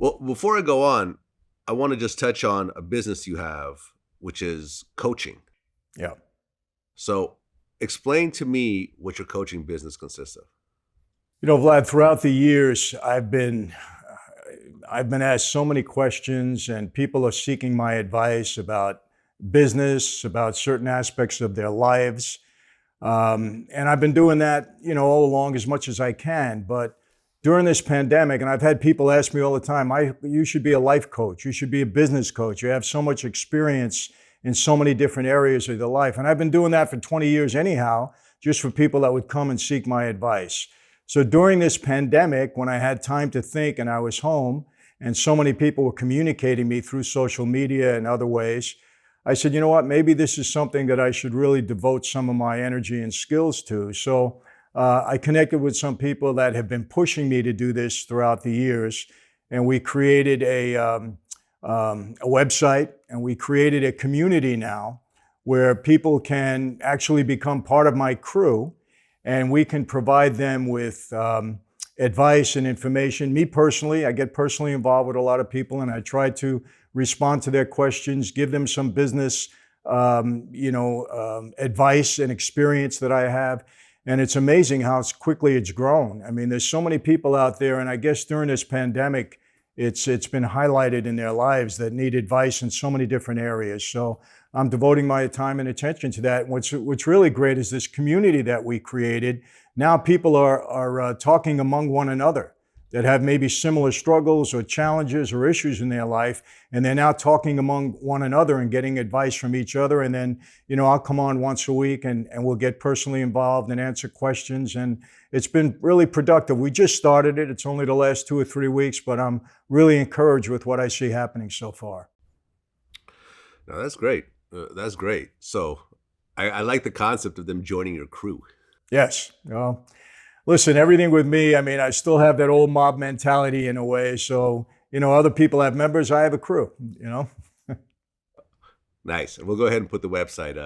Well, before I go on, I want to just touch on a business you have, which is coaching. Yeah. So, explain to me what your coaching business consists of. Vlad, throughout the years, I've been asked so many questions, and people are seeking my advice about business, about certain aspects of their lives. And I've been doing that, all along as much as I can. But during this pandemic, and I've had people ask me all the time, you should be a life coach. You should be a business coach. You have so much experience in so many different areas of their life. And I've been doing that for 20 years anyhow, just for people that would come and seek my advice. So during this pandemic, when I had time to think and I was home, and so many people were communicating me through social media and other ways, I said, you know what, maybe this is something that I should really devote some of my energy and skills to. So I connected with some people that have been pushing me to do this throughout the years. And we created a website, and we created a community now where people can actually become part of my crew, and we can provide them with advice and information. Me personally, I get personally involved with a lot of people, and I try to respond to their questions, give them some business, advice and experience that I have. And it's amazing how quickly it's grown. I mean, there's so many people out there, and I guess during this pandemic, it's been highlighted in their lives that need advice in so many different areas. So I'm devoting my time and attention to that. What's really great is this community that we created. Now people are talking among one another that have maybe similar struggles or challenges or issues in their life. And they're now talking among one another and getting advice from each other. And then, I'll come on once a week and we'll get personally involved and answer questions. And it's been really productive. We just started it. It's only the last 2 or 3 weeks, but I'm really encouraged with what I see happening so far. Now, that's great. That's great. So I like the concept of them joining your crew. Yes. Listen, everything with me, I mean, I still have that old mob mentality in a way. So, other people have members, I have a crew, Nice. And we'll go ahead and put the website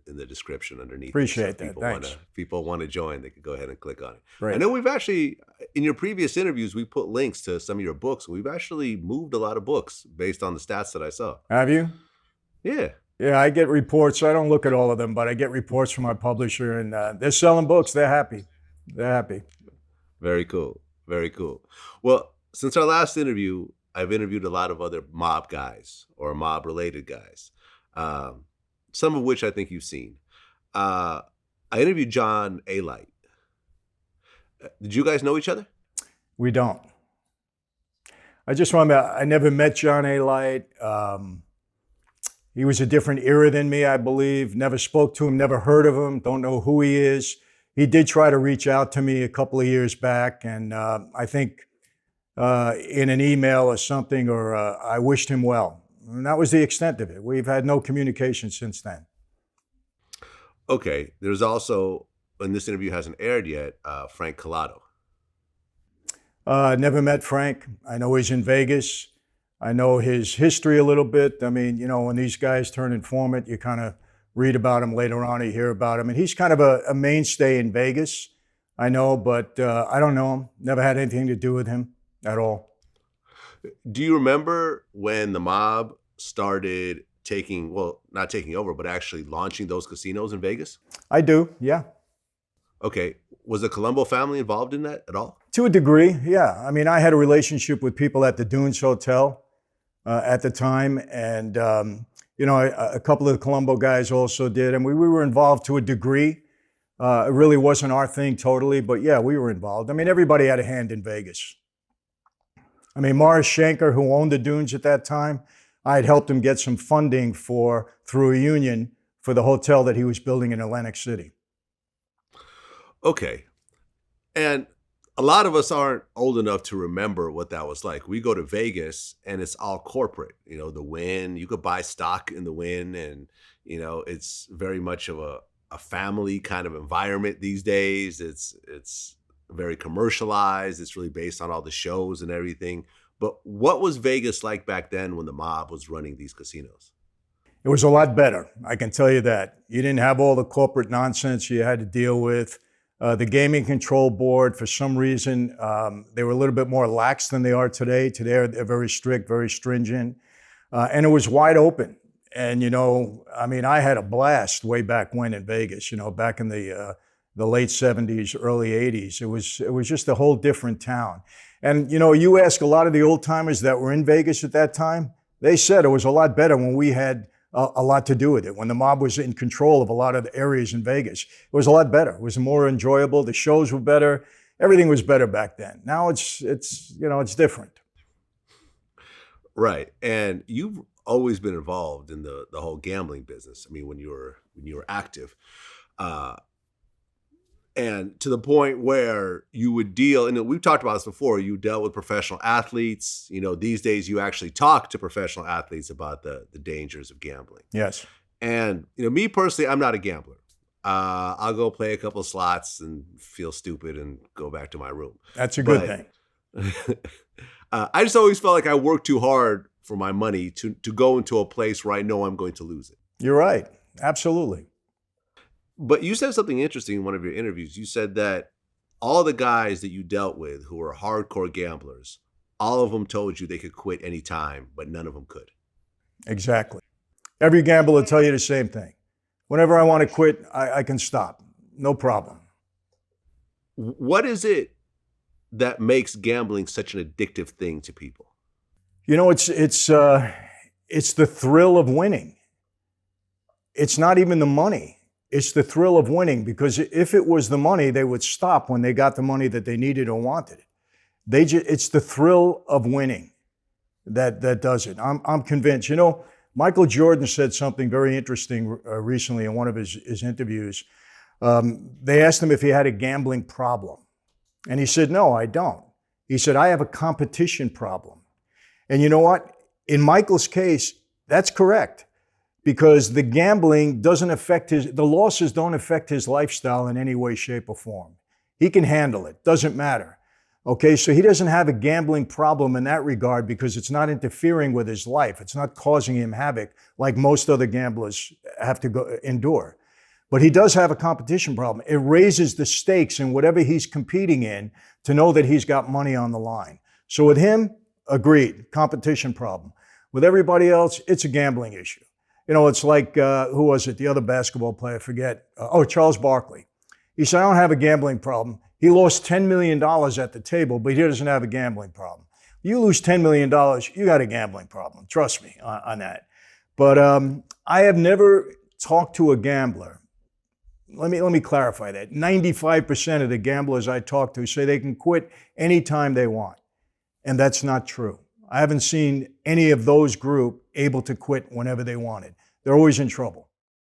in the description underneath. Appreciate that. Thanks. People want to join, they can go ahead and click on it. Right. I know we've actually, in your previous interviews, we put links to some of your books. We've actually moved a lot of books based on the stats that I saw. Have you? Yeah. Yeah, I get reports. I don't look at all of them, but I get reports from my publisher, and they're selling books. They're happy. They're happy. Very cool. Very cool. Well, since our last interview, I've interviewed a lot of other mob guys or mob related guys, some of which I think you've seen. I interviewed John A. Light. Did you guys know each other? We don't. I just remember I never met John A. Light. He was a different era than me, I believe. Never spoke to him, never heard of him, don't know who he is. He did try to reach out to me a couple of years back, and I think in an email or something, or I wished him well. And that was the extent of it. We've had no communication since then. Okay. There's also, and this interview hasn't aired yet, Frank Collado. Never met Frank. I know he's in Vegas. I know his history a little bit. I mean, when these guys turn informant, you kind of read about him later on, you hear about him. And he's kind of a mainstay in Vegas, I know, but I don't know him. Never had anything to do with him at all. Do you remember when the mob started not taking over, but actually launching those casinos in Vegas? I do, yeah. Okay. Was the Colombo family involved in that at all? To a degree, yeah. I mean, I had a relationship with people at the Dunes Hotel at the time, and a couple of the Colombo guys also did, and we were involved to a degree. It really wasn't our thing totally, but yeah, we were involved. I mean, everybody had a hand in Vegas. I mean, Morris Shanker, who owned the Dunes at that time, I had helped him get some funding through a union for the hotel that he was building in Atlantic City. Okay. And a lot of us aren't old enough to remember what that was like. We go to Vegas and it's all corporate, the Wynn, you could buy stock in the Wynn, and, it's very much of a family kind of environment these days. It's very commercialized. It's really based on all the shows and everything. But what was Vegas like back then when the mob was running these casinos? It was a lot better. I can tell you that. You didn't have all the corporate nonsense you had to deal with. The gaming control board, for some reason, they were a little bit more lax than they are today. Today, they're very strict, very stringent. And it was wide open. And, I mean, I had a blast way back when in Vegas, back in the late 70s, early 80s. It was just a whole different town. And, you ask a lot of the old timers that were in Vegas at that time, they said it was a lot better when we had a lot to do with it. When the mob was in control of a lot of the areas in Vegas, it was a lot better. It was more enjoyable. The shows were better. Everything was better back then. Now it's different. Right. And you've always been involved in the whole gambling business. I mean, when you were active, and to the point where you would deal, and we've talked about this before, you dealt with professional athletes. These days you actually talk to professional athletes about the dangers of gambling. Yes. And, me personally, I'm not a gambler. I'll go play a couple of slots and feel stupid and go back to my room. That's a good thing. I just always felt like I worked too hard for my money to go into a place where I know I'm going to lose it. You're right. Absolutely. But you said something interesting in one of your interviews. You said that all the guys that you dealt with who were hardcore gamblers, all of them told you they could quit anytime, but none of them could. Exactly. Every gambler will tell you the same thing. Whenever I want to quit, I can stop. No problem. What is it that makes gambling such an addictive thing to people? It's the thrill of winning. It's not even the money. It's the thrill of winning, because if it was the money, they would stop when they got the money that they needed or wanted. It's the thrill of winning that does it. I'm convinced. Michael Jordan said something very interesting recently in one of his interviews. They asked him if he had a gambling problem. And he said, no, I don't. He said, I have a competition problem. And you know what? In Michael's case, that's correct. Because the gambling doesn't affect the losses don't affect his lifestyle in any way, shape, or form. He can handle it, doesn't matter. Okay, so he doesn't have a gambling problem in that regard because it's not interfering with his life. It's not causing him havoc like most other gamblers have to endure. But he does have a competition problem. It raises the stakes in whatever he's competing in to know that he's got money on the line. So with him, agreed, competition problem. With everybody else, it's a gambling issue. It's like, who was it? The other basketball player, I forget. Charles Barkley. He said, I don't have a gambling problem. He lost $10 million at the table, but he doesn't have a gambling problem. You lose $10 million, you got a gambling problem. Trust me on that. But I have never talked to a gambler. Let me clarify that. 95% of the gamblers I talk to say they can quit anytime they want. And that's not true. I haven't seen any of those group able to quit whenever they wanted. They're always in trouble.